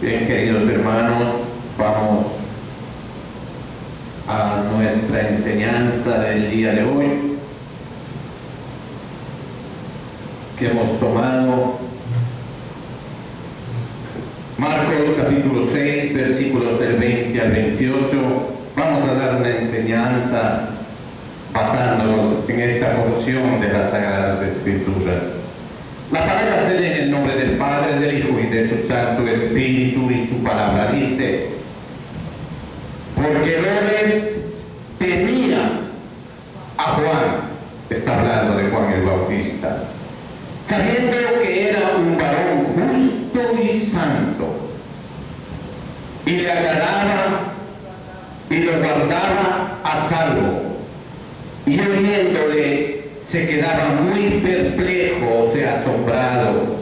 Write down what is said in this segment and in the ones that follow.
Bien, queridos hermanos, vamos a nuestra enseñanza del día de hoy, que hemos tomado Marcos capítulo 6, versículos del 20 al 28. Vamos a dar una enseñanza basándonos en esta porción de las Sagradas Escrituras. La palabra se lee en el nombre del Padre, del Hijo y de su Santo Espíritu, y su palabra dice: porque Herodes temía a Juan, está hablando de Juan el Bautista, sabiendo que era un varón justo y santo, y le agradaba y lo guardaba a salvo, y oyéndole se quedaba muy perplejo, o sea, asombrado,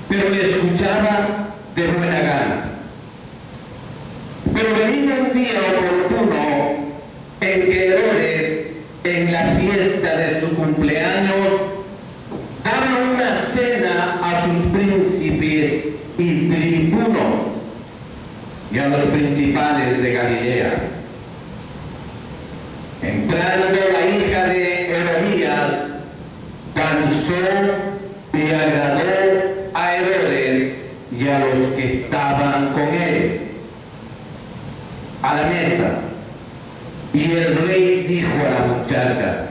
pero le escuchaba de buena gana. Pero venía un día oportuno en que Herodes, en la fiesta de su cumpleaños, daba una cena a sus príncipes y tribunos y a los principales de Galilea. Entrando la hija de Herodías, danzó y agradó a Herodes y a los que estaban con él a la mesa. Y el rey dijo a la muchacha: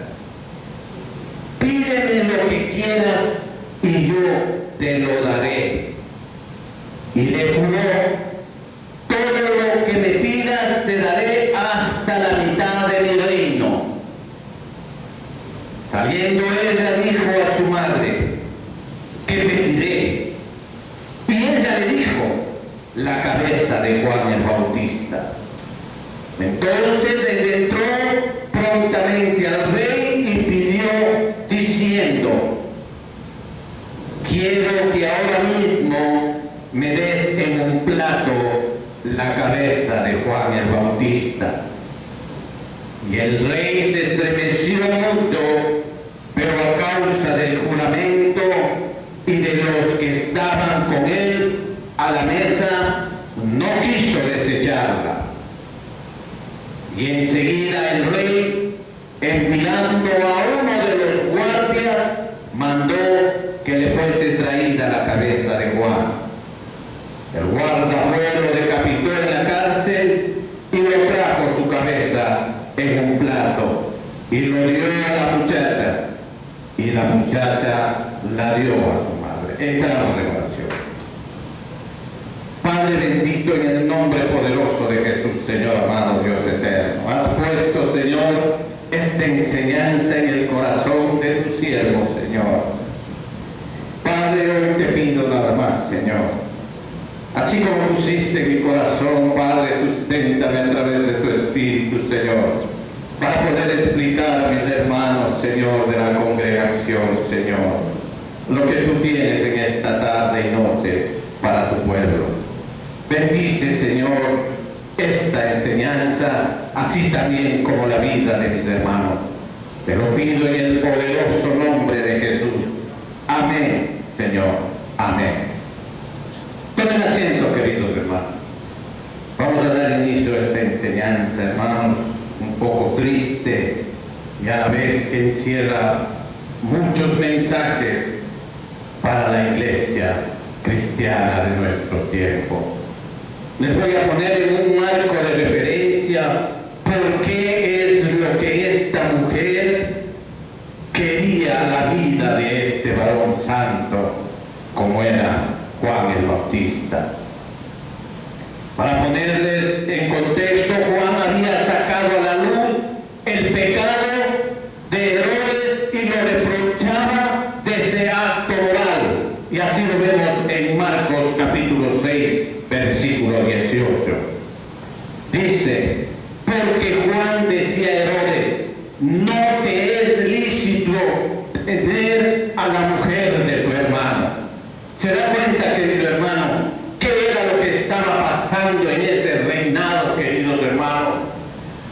pídeme lo que quieras y yo te lo daré. Y le juró: todo lo que me pidas te daré hasta la mitad de mi reino. Saliendo ella dijo a su madre: ¿qué pediré? Y ella le dijo: la cabeza de Juan el Bautista. Entonces ella entró prontamente al rey y pidió, diciendo: quiero que ahora mismo me des en un plato la cabeza de Juan el Bautista. Y el rey se estremeció mucho, pero a causa del juramento y de los que estaban con él a la mesa, no quiso desecharla. Y enseguida el rey, enviando a uno de los guardias, mandó que le fuese traída la cabeza de Juan. El guardajuez lo decapitó en la cárcel y lo trajo su cabeza en un plato y lo dio a la muchacha, y la muchacha la dio a su madre. Entramos en oración. Padre bendito, en el nombre poderoso de Jesús, Señor amado Dios eterno, has puesto, Señor, esta enseñanza en el corazón de tu siervo, Señor. Padre, hoy te pido nada más, Señor. Así como pusiste en mi corazón, Padre, susténtame a través de tu Espíritu, Señor, para poder explicar a mis hermanos, Señor, de la congregación, Señor, lo que tú tienes en esta tarde y noche para tu pueblo. Bendice, Señor, esta enseñanza, así también como la vida de mis hermanos. Te lo pido en el poderoso nombre de Jesús. Amén, Señor. Amén. Tomen asiento, queridos hermanos. Vamos a dar inicio a esta enseñanza, hermanos, un poco triste y a la vez que encierra muchos mensajes para la iglesia cristiana de nuestro tiempo. Les voy a poner en un marco de referencia por qué es lo que esta mujer quería la vida de este varón santo, como era Juan el Bautista. Para ponerles en contexto, Juan había sacado a la luz el pecado de Herodes y lo reprochaba de ese acto moral. Y así lo vemos en Marcos capítulo 6, versículo 18. Dice: porque Juan decía a Herodes: no te es lícito tener a la mujer de tu hermano. ¿Se da cuenta, querido hermano, qué era lo que estaba pasando en ese reinado, queridos hermanos?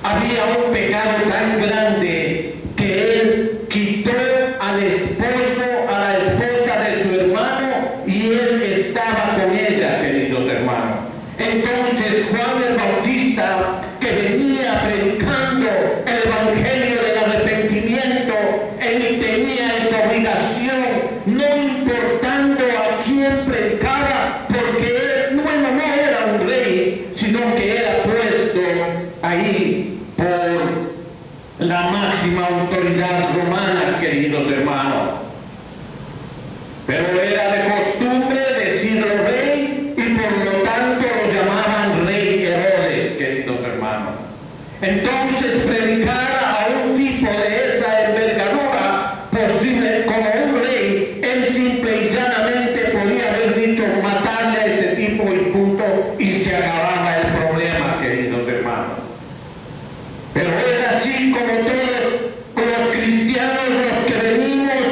Había un pecado tan grande que él quitó al esposo, a la esposa de su hermano, y él estaba con ella. por la máxima autoridad romana, queridos hermanos. Pero era de costumbre decirlo rey y por lo tanto lo llamaban rey Herodes, queridos hermanos. Entonces predicar a un tipo de esa envergadura posible como un rey, él simple y llanamente podía haber dicho matarle a ese tipo y punto, y se acababa el problema, queridos hermanos. Pero es así como todos los cristianos, los que venimos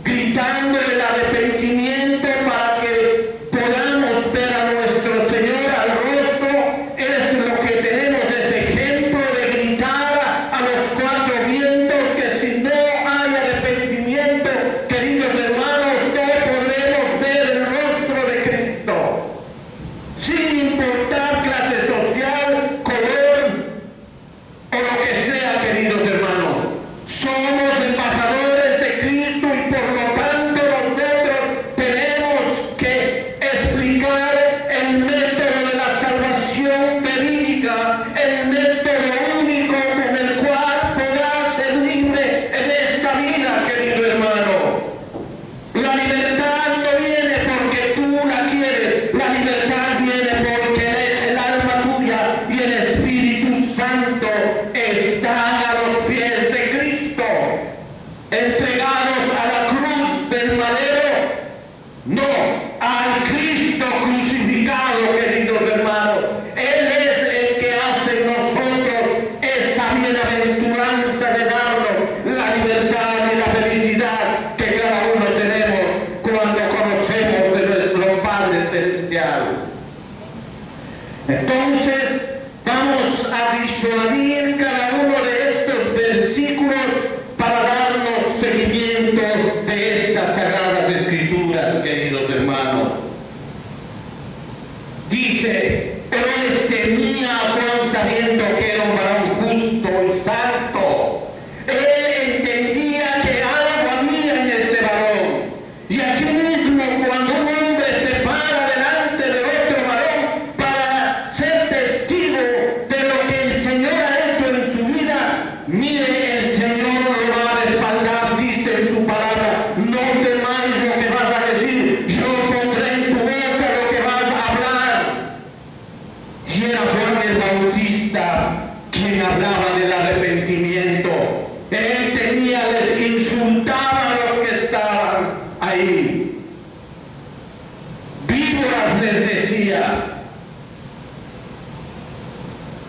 gritando el arrepentimiento para que podamos ver a nuestro Señor al rostro, es lo que tenemos, ese ejemplo de gritar a los cuatro vientos que si no hay arrepentimiento, queridos hermanos, no podremos ver el rostro de Cristo. Sin importar clase social, color o lo que sea, queridos hermanos, somos embajadores de Cristo y por lo tanto nosotros tenemos que explicar el método de la salvación verídica, el método único con el cual podrás ser libre en esta vida, querido hermano. La libertad no viene porque tú la quieres, la libertad viene porque el alma tuya y el Espíritu Santo están a los pies de Cristo, entregados a la cruz del madero, no al Cristo crucificado, queridos hermanos. Él es el que hace en nosotros esa bienaventuranza de darnos la libertad y la felicidad que cada uno tenemos cuando conocemos de nuestro Padre Celestial. Entonces, vamos a disuadir cada uno de estos versículos para darnos seguimiento de estas sagradas escrituras, queridos hermanos. Dice, Herodes temía a Juan sabiendo que era un varón justo y santo. Él entendía que algo había en ese varón. Y asimismo, cuando un hombre se para delante de otro varón para ser testigo de lo que el Señor ha hecho en su vida, mire, el Señor lo va a respaldar, dice en su palabra, no temáis lo que vas a decir, yo pondré en tu boca lo que vas a hablar. Y era Juan el Bautista quien hablaba del arrepentimiento. Él les insultaba a los que estaban ahí. Víboras les decía.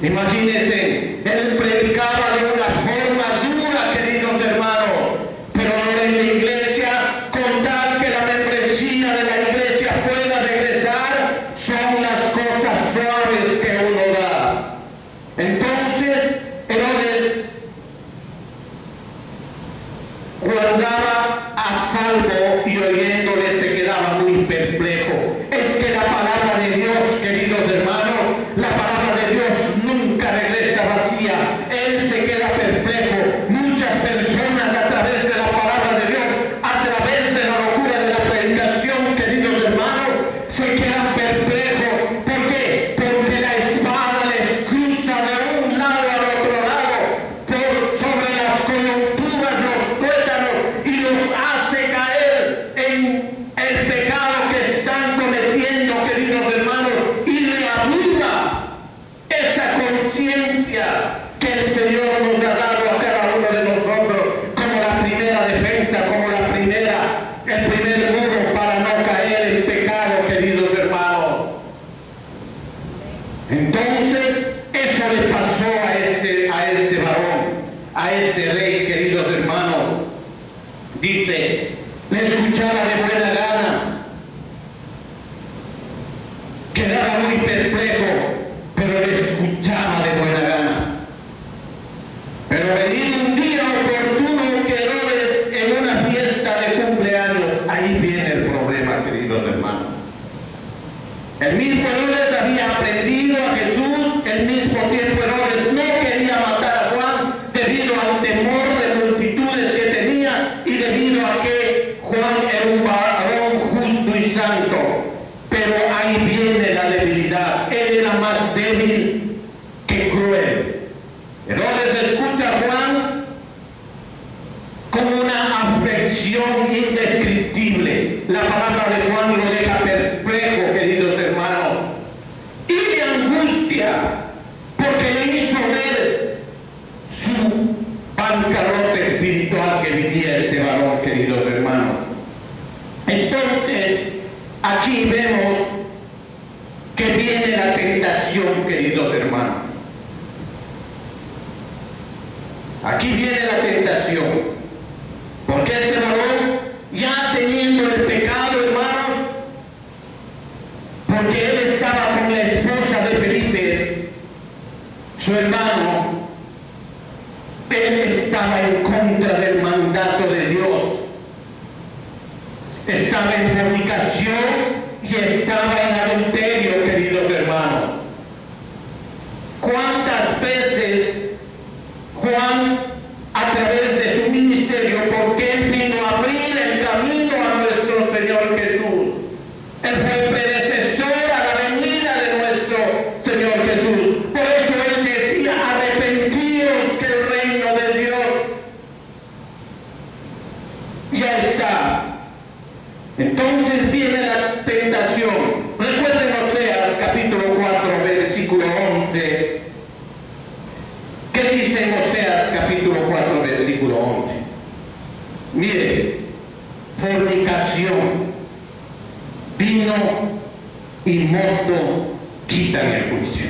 Imagínense, él predicaba de una forma dura, queridos hermanos, pero en la iglesia, con tal que la membresía de la iglesia pueda regresar, son las cosas suaves que uno da. Entonces, Herodes guardaba a salvo y oyéndole se quedaba muy perplejo. Es que la palabra de Dios, queridos hermanos, la palabra de Dios nunca regresa vacía. Él se queda perplejo. Muchas personas a través de la palabra de Dios, a través de la locura de la predicación, queridos hermanos, se quedan perplejos. ¿Por qué? Porque la espada les cruza de un lado al otro lado, sobre las coyunturas, los tuétanos, y los hace caer en el pecado que están cometiendo, queridos hermanos, y reaviva esa conciencia que el Señor nos ha dado a cada uno de nosotros como la primera defensa, como el primer muro para no caer en pecado, queridos hermanos. Entonces, eso le pasó a este varón, a este rey, queridos hermanos. Dice, le escuchaba de buena gana, quedaba muy perplejo, pero le escuchaba de buena gana. Pero venido un día oportuno que Herodes en una fiesta de cumpleaños, ahí viene el problema, queridos hermanos. El mismo Herodes había aprendido a Jesús, el mismo tiempo Herodes no quería matar a Juan debido al temor de multitudes que tenía y debido a que Juan era un varón aflicción indescriptible. La palabra de Juan lo deja perplejo, queridos hermanos, y de angustia, porque le hizo ver su bancarrota espiritual que vivía este varón, queridos hermanos. Entonces, aquí vemos que viene la tentación, queridos hermanos. Aquí viene la tentación, porque este varón, ya teniendo el pecado, hermanos, porque él estaba con la esposa de Felipe, su hermano, él estaba en contra del mandato de Dios, estaba en fornicación y estaba en adulterio, queridos hermanos. ¿Cuántas veces Juan, a través de su ministerio, porque él vino a abrir el camino a nuestro Señor Jesús? Él fue el predecesor a la venida de nuestro Señor Jesús. Por eso él decía: arrepentíos, que el reino de Dios ya está. Entonces viene la tentación. Recuerden Oseas capítulo 4, versículo 11. ¿Qué dice en Oseas capítulo 4, versículo 11? Mire, fornicación, vino y mosto quitan el juicio.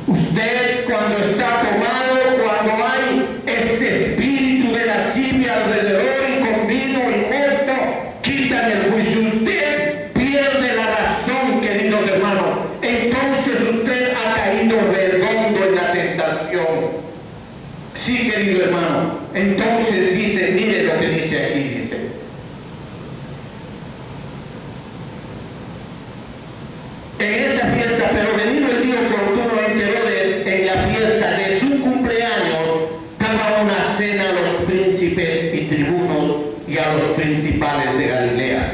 Usted, cuando está tomado, cuando hay este espíritu de lascivia alrededor y con vino y mosto, quitan el juicio. Usted pierde la razón, queridos hermanos. Entonces usted ha caído redondo en la tentación. Sí, querido hermano. Entonces dice, mire lo que dice aquí, dice: en esa fiesta, pero venido el día oportuno en que Herodes, en la fiesta de su cumpleaños, daba una cena a los príncipes y tribunos y a los principales de Galilea.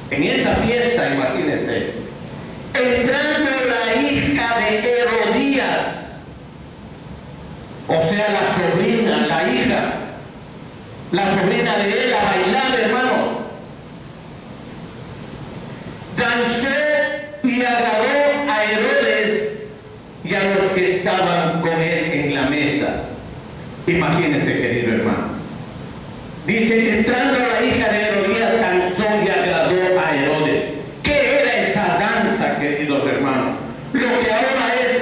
En esa fiesta, imagínense, entrando la hija de Herodías, o sea, la sobrina de él, a bailar, hermanos, danzó y agradó a Herodes y a los que estaban con él en la mesa. Imagínense, querido hermano. Dice: entrando la hija de Herodías, danzó y agradó a Herodes. ¿Qué era esa danza, queridos hermanos? Lo que ahora es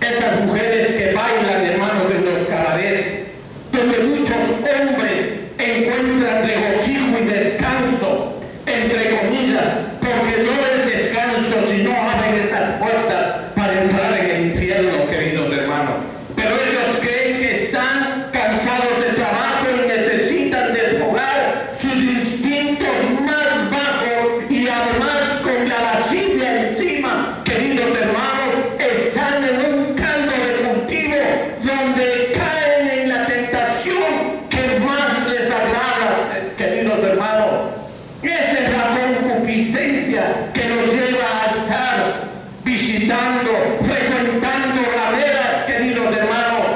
esas mujeres que bailan, hermanos, en los cabarets, donde muchos hombres encuentran regocijo y descanso, entre comillas, porque no es descanso si no abren esas puertas para entrar en el infierno, queridos hermanos. Pero ellos creen que están cansados de trabajo y necesitan desfogar sus instintos más bajos, y además con la lascivia encima, queridos hermanos, están en un caldo de cultivo donde caen en la tentación que más les agrada, queridos hermanos. Esa es la concupiscencia que nos lleva a estar visitando, frecuentando rameras, queridos hermanos,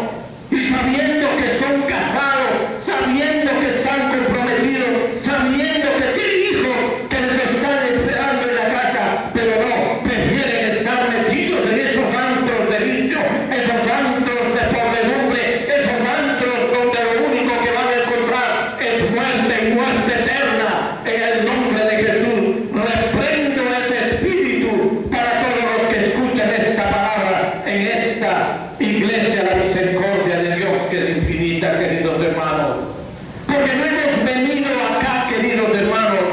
y sabiendo que son casados, sabiendo que están comprometidos, sabiendo que tienen hijos que les están esperando en la casa, pero no, prefieren estar metidos en esos antros de vicio, esos antros de podredumbre, esos antros donde lo único que van a encontrar es muerte y muerte eterna. En el nombre de Jesús, reprendo ese espíritu para todos los que escuchan esta palabra en esta iglesia, la misericordia de Dios que es infinita, queridos hermanos. Porque no hemos venido acá, queridos hermanos,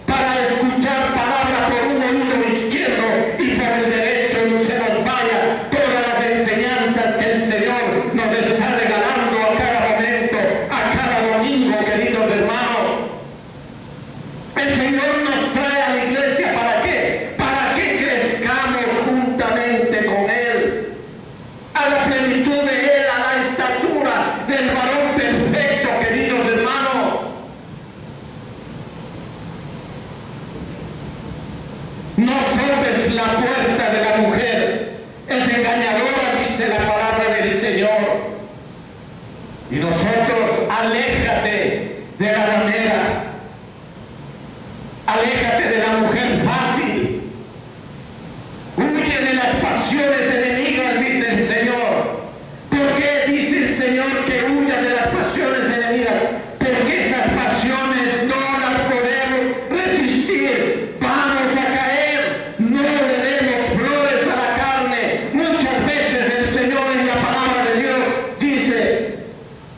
para escuchar palabra por un oído izquierdo y por el derecho se nos vaya todas las enseñanzas que el Señor nos está regalando a cada momento, a cada domingo, queridos hermanos. El Señor nos trae a la iglesia, ¿para qué? Para que crezcamos juntamente con Él, a la plenitud de Él, a la estatura del varón perfecto, queridos hermanos. No toques la puerta de la mujer, es engañadora, dice la palabra del Señor. Y nosotros, aléjate de la ramera, aléjate de la mujer fácil, huye de las pasiones enemigas, dice el Señor. ¿Por qué dice el Señor que huya de las pasiones enemigas? Porque esas pasiones no las podemos resistir, vamos a caer, no le demos flores a la carne. Muchas veces el Señor en la palabra de Dios dice,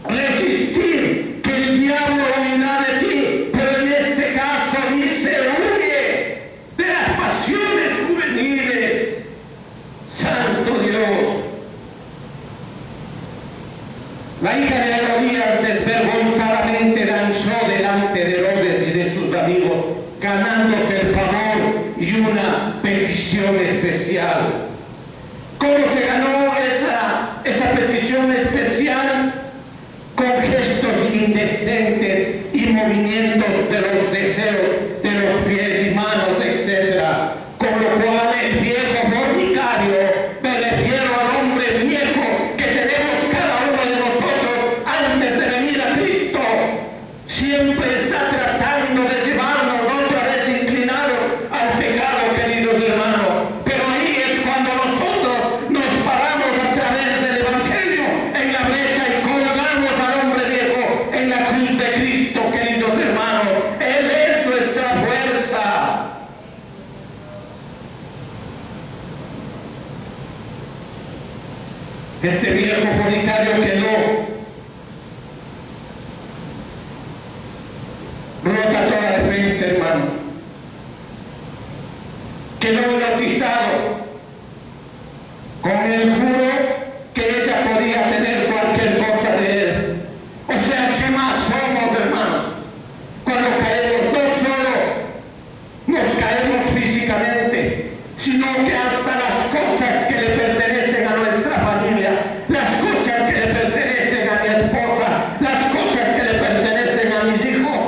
resistir, que el diablo huirá de ti, pero en este caso dice, huye de las pasiones juveniles. Santo Dios. La hija de Herodías desvergonzadamente danzó delante de Herodes y de sus amigos, ganándose el favor y una petición especial. ¿Cómo se ganó esa petición especial? Con gestos indecentes y movimientos de los deseos de los pies y manos, etc. Con lo cual el viejo fornicario, me refiero al hombre viejo que tenemos cada uno de nosotros antes de venir a Cristo, siempre está tratando de llevarnos otra vez inclinados al pecado, queridos hermanos. Pero ahí es cuando nosotros nos paramos a través del Evangelio en la brecha y colgamos al hombre viejo en la cruz de Cristo, queridos hermanos. Él es nuestra fuerza. Este viejo fornicario quedó rota toda defensa, hermanos. Quedó hipnotizado con el juro que ella podía tener cualquier cosa de él. O sea, ¿qué más somos, hermanos? Cuando caemos, no solo nos caemos físicamente, sino que hasta las cosas que le pertenecen a nuestra familia, las cosas que le pertenecen a mi esposa, las cosas que le pertenecen a mis hijos,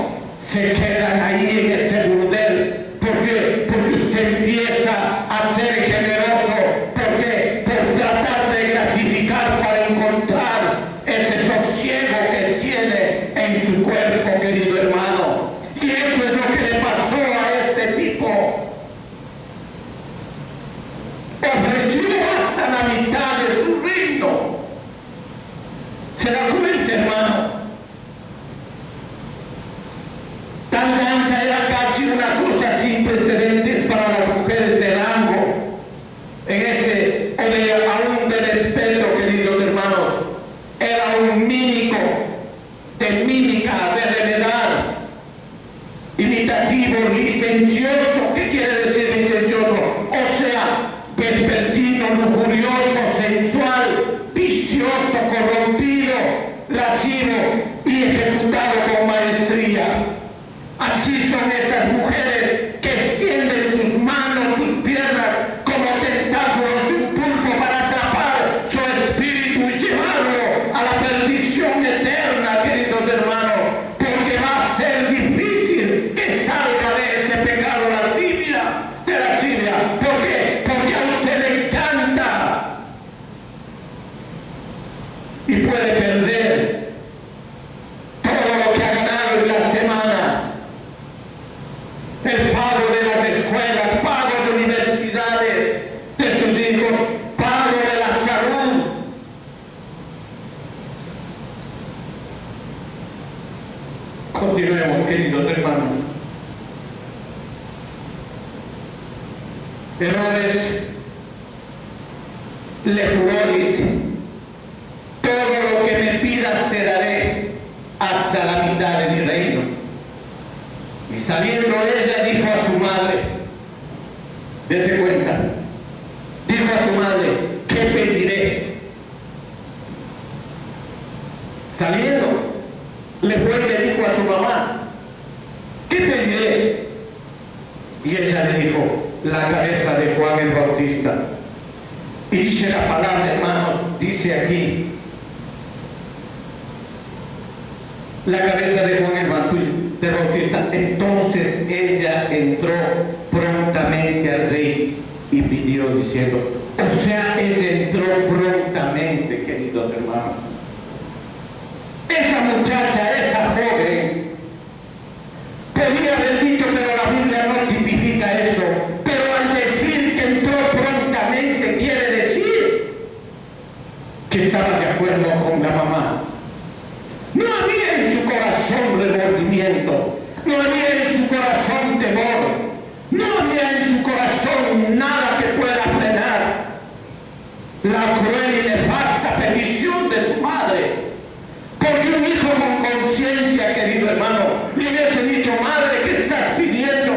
se quedan ahí en ese burdel. ¿Por qué? Porque usted empieza a ser generoso. ¿Por qué? Por tratar de gratificar para encontrar ese sosiego que tiene en su cuerpo, querido hermano. Y eso es lo que le pasó a este tipo. Ofreció hasta la mitad de su reino. ¿Se da cuenta, hermano? Tal danza era casi una cosa sin precedentes para las mujeres de rango, en ese, o de aún de respeto, queridos hermanos. Era un mímico, de mímica, de remedar, imitativo, licencioso. ¿Qué quiere decir licencioso? O sea, vespertino, lujurioso, sensual, vicioso, corrompido, lascivo y ejecutado con maestría. Así son esas mujeres que extienden sus manos, sus piernas como tentáculos de un pulpo para atrapar su espíritu y llevarlo a la perdición eterna, queridos hermanos, porque va a ser difícil que salga de ese pecado de lascivia. ¿Por qué? Porque a usted le encanta y puede perder todo lo que ha ganado en la semana. El pago de las escuelas, pago de universidades de sus hijos, pago de la salud. Continuemos, queridos hermanos. Herodes le juró, dice, todo lo que me pidas te daré hasta la mitad de mi reino. Y saliendo ella dijo a su madre, dése cuenta, dijo a su madre, ¿qué pediré? Saliendo, le fue y le dijo a su mamá, ¿qué pediré? Y ella le dijo, la cabeza de Juan el Bautista. Y dice la palabra, hermanos, dice aquí, la cabeza de Juan el Bautista. Entonces ella entró prontamente al rey y pidió diciendo, o sea, ella entró prontamente, queridos hermanos. Esa muchacha, esa joven, recuerdo con la mamá. No había en su corazón remordimiento, no había en su corazón temor, no había en su corazón nada que pueda frenar la cruel y nefasta petición de su madre. Porque un hijo con conciencia, querido hermano, le hubiese dicho: madre, ¿qué estás pidiendo?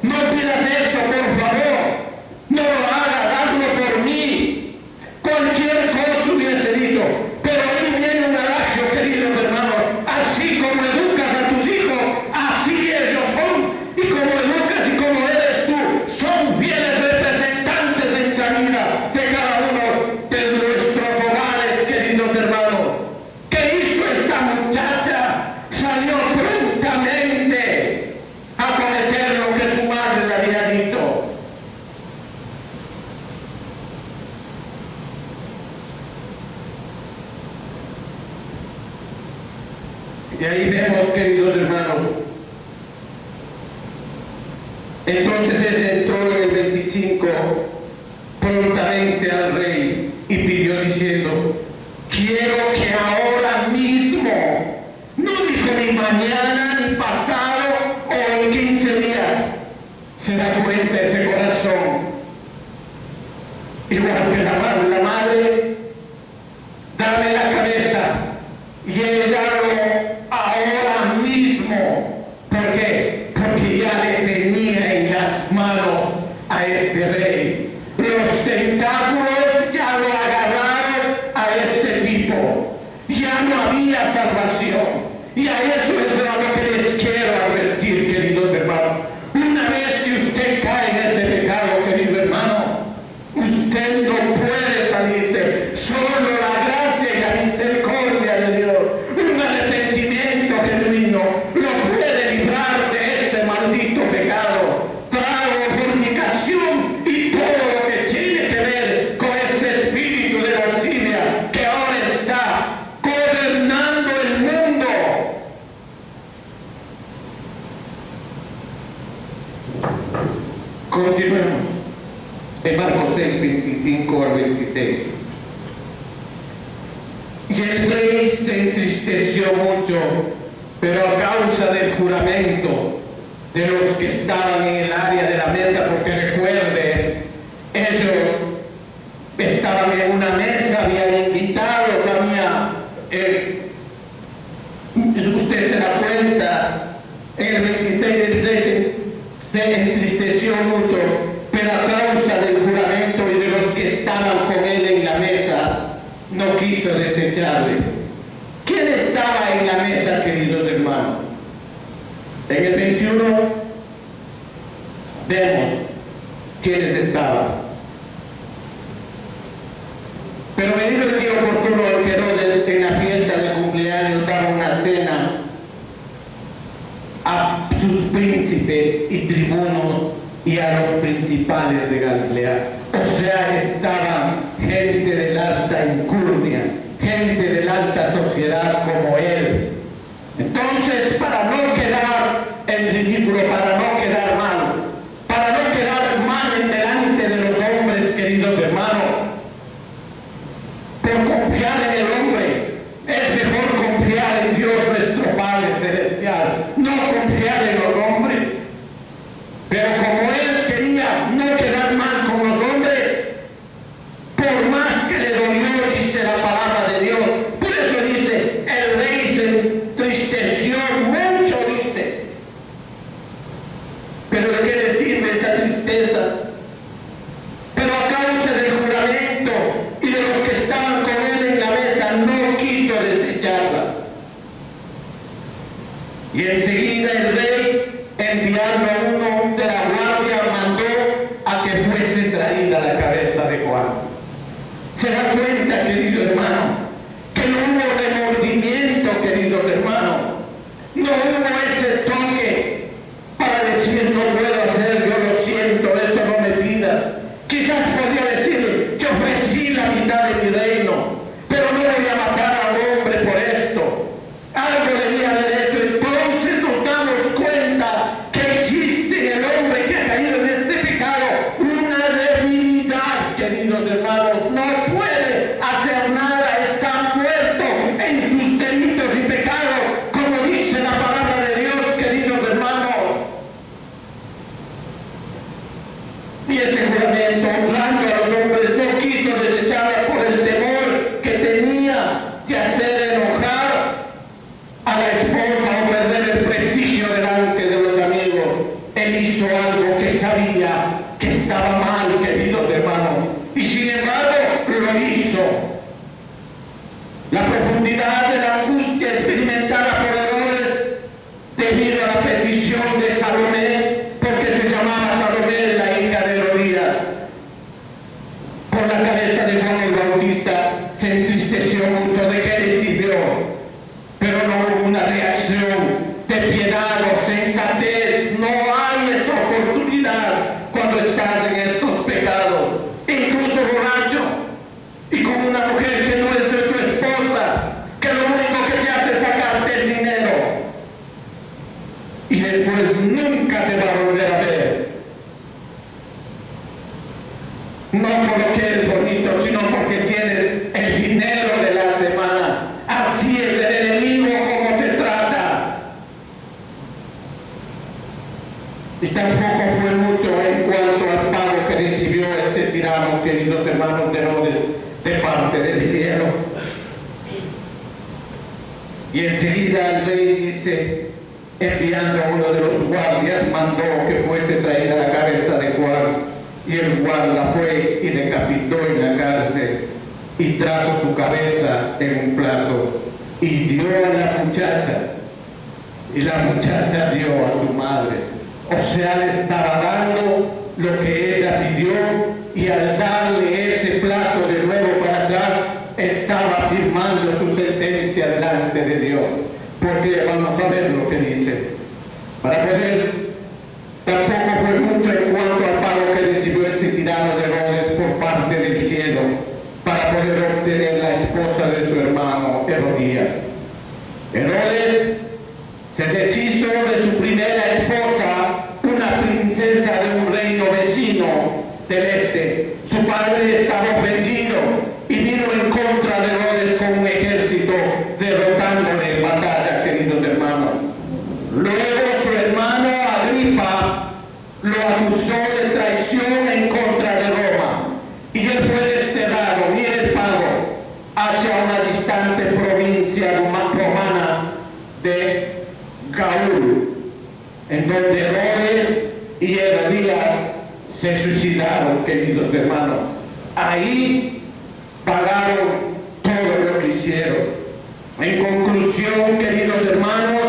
No pidas eso, por favor, no lo hagas, hazlo por mí. Cualquier cosa hubiese dicho. Pero ahí viene un adagio, queridos hermanos: así como educas a tus hijos, así ellos son. Y como educas y como eres tú, son fieles representantes en la vida de cada uno de nuestros hogares, queridos hermanos. ¿Qué hizo esta muchacha? Salió prontamente a cometer lo que su madre le había dicho. Y ahí vemos, queridos hermanos, entonces él entró en el 25 prontamente al rey y pidió diciendo: quiero que ahora mismo, no dijo ni mañana, ni pasado o en 15 días, se da cuenta ese corazón, igual que la madre, dame la cabeza, y ella lo ahora mismo. ¿Por qué? Porque ya le tenía en las manos a este rey. Los tentáculos ya lo agarraron a este tipo. Ya no había salvación. Y a eso es a lo que les quiero advertir, queridos hermanos. Una vez que usted cae en ese pecado, querido hermano, usted no puede salirse. Solo la gracia y la misericordia de Dios, un arrepentimiento genuino, lo puede librar de ese maldito pecado, trago, fornicación y todo lo que tiene que ver con este espíritu de lascivia que ahora está gobernando el mundo. Continuemos en Marcos 6, 25 al 26. Y el rey se entristeció mucho, pero a causa del juramento de los que estaban en el área de la mesa, porque recuerde, ellos estaban en una mesa, habían invitados, usted se da cuenta, en el 26 del 13 se entristeció mucho, pero a causa del juramento y de los que estaban con él en la mesa, no quiso desecharle. ¿Quién estaba en la mesa, queridos hermanos? En el 21 vemos quiénes estaban. Pero venido el día oportuno en que Herodes, en la fiesta de cumpleaños, daba una cena a sus príncipes y tribunos y a los principales de Galilea. O sea, estaban gente de la alta incurnia, gente de la alta sociedad como él. Entonces, para no quedar en ridículo, para no quedar mal en delante de los hombres, queridos hermanos, pero confiar en el hombre, es mejor confiar en Dios nuestro Padre Celestial, no confiar en los hombres. Pero como él quería no quedar mal con los hombres, por más que le dolió, dice la palabra de Dios, por eso dice, el rey se entristeció mucho, dice. Pero ¿de qué le sirve esa tristeza? Pero a causa del juramento y de los que estaban con él en la mesa, no quiso desecharla. Y enseguida el rey, enviando a uno de la guardia, mandó a que fuese traída la cabeza de Juan. ¿Se da cuenta, querido hermano, que no hubo remordimiento, queridos hermanos? No hubo ese toque para decir: no puedo hacer, yo lo siento, eso no me pidas. Quizás podría decirle: yo ofrecí la mitad de mi reino, pero no voy a matar a un hombre por esto. Algo debía haber hecho. Entonces nos damos cuenta que existe La profundidad de la angustia experimentada por Herodes debido a la petición de Salomé, porque se llamaba Salomé la hija de Herodías, por la cabeza de Juan el Bautista, se entristeció mucho. ¿De qué le sirvió? Pero no hubo una reacción de piedad o sensatez. No hay esa oportunidad cuando estás en estos pecados, incluso borracho y con una mujer que no es de tu esposa, que lo único que te hace es sacarte el dinero y después nunca te va a volver a ver. No por lo que es bonito, sino porque tienes el dinero de la semana. Así es el enemigo como te trata. Y tampoco fue mucho en cuanto al pago que recibió este tirano, queridos hermanos de Herodes, de parte del cielo. Y enseguida el rey dice, enviando a uno de los guardias, mandó que fuese traída la cabeza de Juan. Y el guarda fue y decapitó en la cárcel y trajo su cabeza en un plato y dio a la muchacha. Y la muchacha dio a su madre. O sea, le estaba dando lo que ella pidió, y al darle ese plato de nuevo para atrás, estaba firmando su sentencia delante de Dios. Porque vamos a ver lo que dice. Para poder, tampoco fue mucho en cuanto al pago que recibió este tirano de Herodes por parte del cielo, para poder obtener la esposa de su hermano Herodías. Herodes se deshizo de su primera esposa, una princesa de un reino vecino del este. Su padre estaba ofendido y vino en contra de Herodes con un ejército, derrotándole en batalla, queridos hermanos. Luego su hermano Agripa lo acusó de traición en contra de Roma, y él fue desterrado, mire el pago, hacia una distante provincia romana de Gaul, en donde Herodes y Herodías se suicidaron, queridos hermanos. Ahí pagaron todo lo que hicieron. En conclusión, queridos hermanos,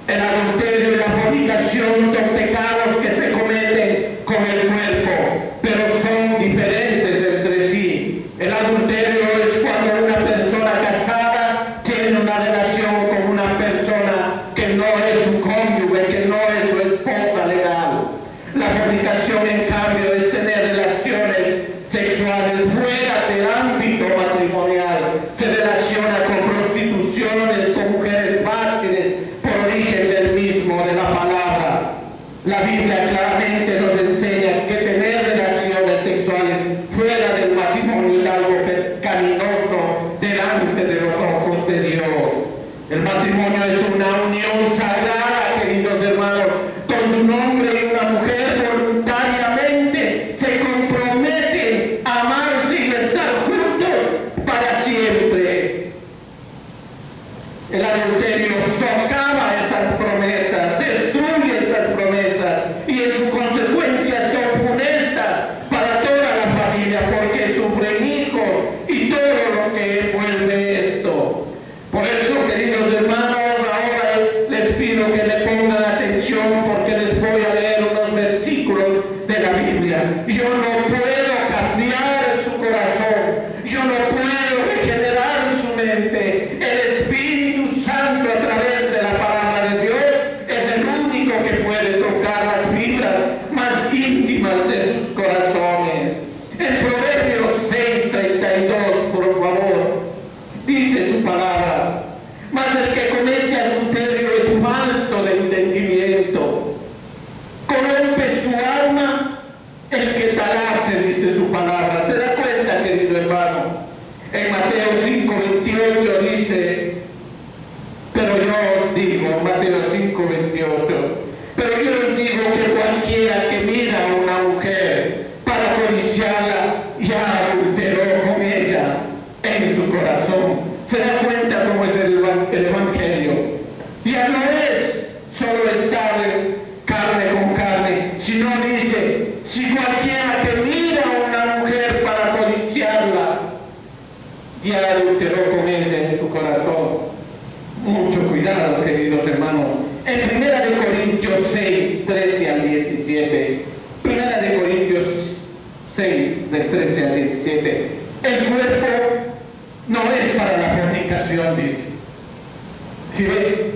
el adulterio y la fornicación son pecados que se cometen con el cuerpo, pero son diferentes entre sí. El adulterio es cuando una persona casada tiene una relación con una persona que no es su cónyuge, que no es su esposa legal. La fornicación, en cambio, es tener relaciones sexuales fuera del ámbito matrimonial. Se relaciona con prostituciones, con mujeres fáciles, por origen del mismo de la palabra. La Biblia claramente nos enseña que tener relaciones sexuales fuera del matrimonio es algo pecaminoso delante de los ojos de Dios. El matrimonio es una unión sagrada, queridos hermanos, donde un hombre y una mujer voluntariamente se comprometen a amarse y a estar juntos para siempre. El adulterio socava esas promesas, destruye esas promesas, y en su consecuencia son funestas para toda la familia, porque sufren hijos y todo lo que envuelve esto. Por eso, queridos hermanos, ahora les pido que le pongan atención, porque les voy a leer unos versículos de la Biblia. Yo no puedo cambiar su corazón, yo no puedo regenerar su mente. El Espíritu Santo adulteró con ella en su corazón. Mucho cuidado, queridos hermanos. En 1 Corintios 6, 13 al 17, 1 Corintios 6, del 13 al 17, el cuerpo no es para la fornicación, dice. ¿Sí ve?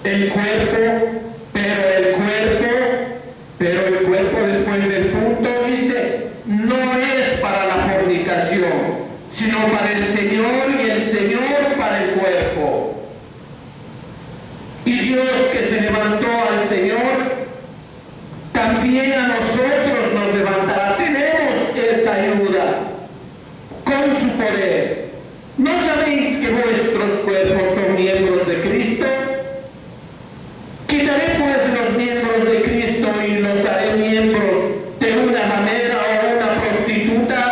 El cuerpo, pero el cuerpo después del punto dice, no es para la fornicación, sino para el Señor y el Señor para el cuerpo. Y Dios que se levantó al Señor, también a nosotros nos levantará. Tenemos esa ayuda con su poder. ¿No sabéis que vuestros cuerpos son miembros de Cristo? Quitaré pues los miembros de Cristo y los haré miembros de una ramera o una prostituta.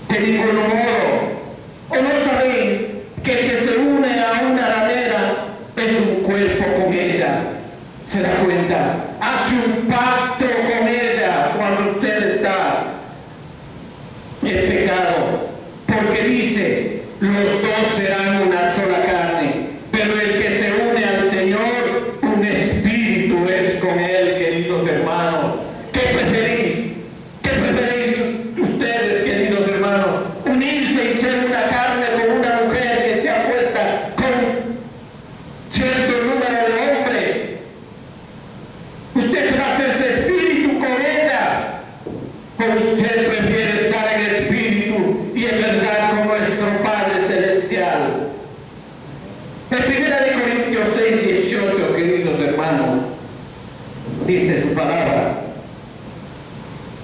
De ningún modo. ¿O no sabéis que el que se une a una ramera es un cuerpo con ella? ¿Se da cuenta? Hace un pacto con ella cuando usted está en pecado, porque dice, los dos serán una sola carne, pero el que se une al Señor, un espíritu es con él, queridos hermanos. ¿Qué preferís? ¿Qué preferís ustedes, queridos hermanos? ¿Unirse y ser una carne con una mujer que se acuesta con cierto número de hombres? Usted se va a hacerse espíritu con ella, pero usted prefiere estar en espíritu y en verdad con nuestro Padre Celestial. En 1 Corintios 6, 18, queridos hermanos, dice su palabra.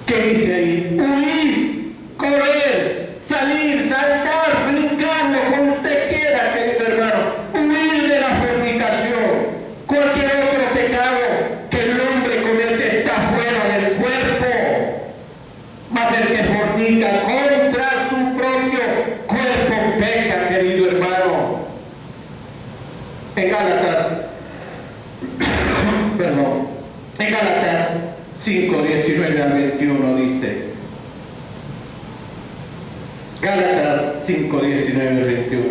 ¿Qué dice ahí? Huir, correr, salir, saltar, brincarlo, como usted quiera, querido hermano. Huir de la fornicación. Cualquier otro pecado que el hombre comete está fuera del cuerpo. Mas el que fornica contra su propio cuerpo peca, querido hermano. En Gálatas 5, 19 al 21 dice, Gálatas 5, 19 al 21.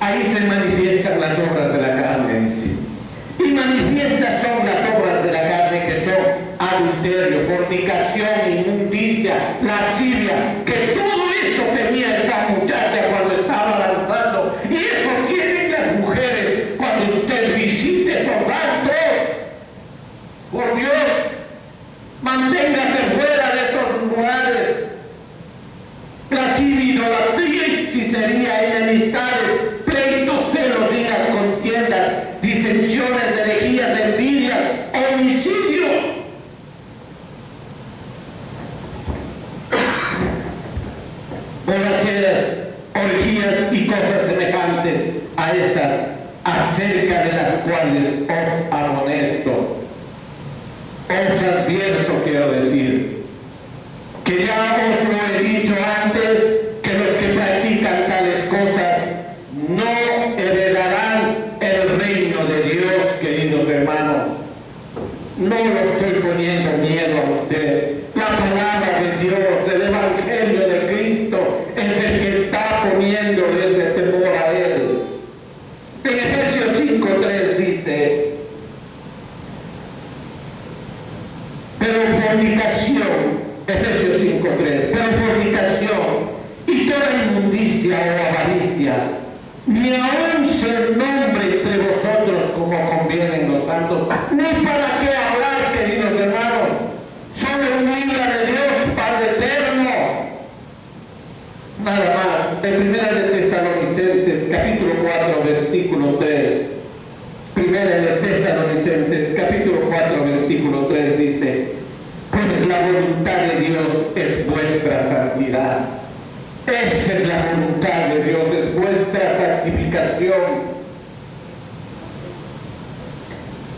Ahí se manifiestan las obras de la carne, dice. Y manifiestas son las obras de la carne, que son adulterio, fornicación, inmundicia, lascivia, que todo eso tenía esa muchacha cuando estaba danzando. Y eso tienen las mujeres cuando usted visite esos actos. Por Dios, manténgase fuera de esos lugares. Lascivia, idolatría, hechicería, enemistades, pleitos, celos, iras, contiendas, disensiones, herejías, envidias, homicidios. Borracheras, orgías y cosas semejantes a estas, acerca de las cuales os amonesto. Os advierto, quiero decir, que ya os lo he dicho antes, que los que practican tales cosas no heredarán el reino de Dios, queridos hermanos. No lo estoy poniendo miedo a usted. La palabra de Dios, el Evangelio de Cristo, es el que está poniendo ese temor a Él. En Efesios 5:3 dice, pero fornicación, Efesios 5:3, pero fornicación y toda inmundicia o avaricia, ni aun se nombre entre vosotros como convienen los santos, ni para qué hablar, queridos hermanos, sobre un libro de Dios, Padre eterno. Nada más, en 1 de Tesalonicenses, capítulo 4, versículo 3. 1 de Tesalonicenses, capítulo 4, versículo 3 dice, pues la voluntad de Dios es vuestra santidad. Esa es la voluntad de Dios, es vuestra santificación.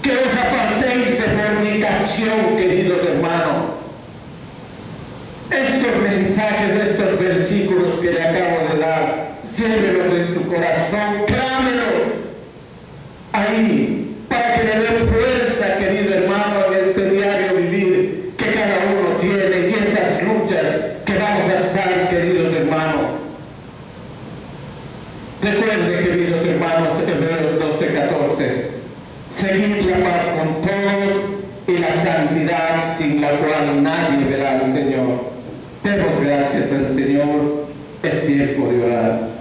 Que os apartéis de fornicación, queridos hermanos. Estos mensajes, estos versículos que le acabo de dar, llévelos en su corazón, clámelos ahí, para que le den fuerza, querido hermano, en este diario vivir que cada uno tiene. Seguid la paz con todos y la santidad sin la cual nadie verá al Señor. Demos gracias al Señor, es tiempo de orar.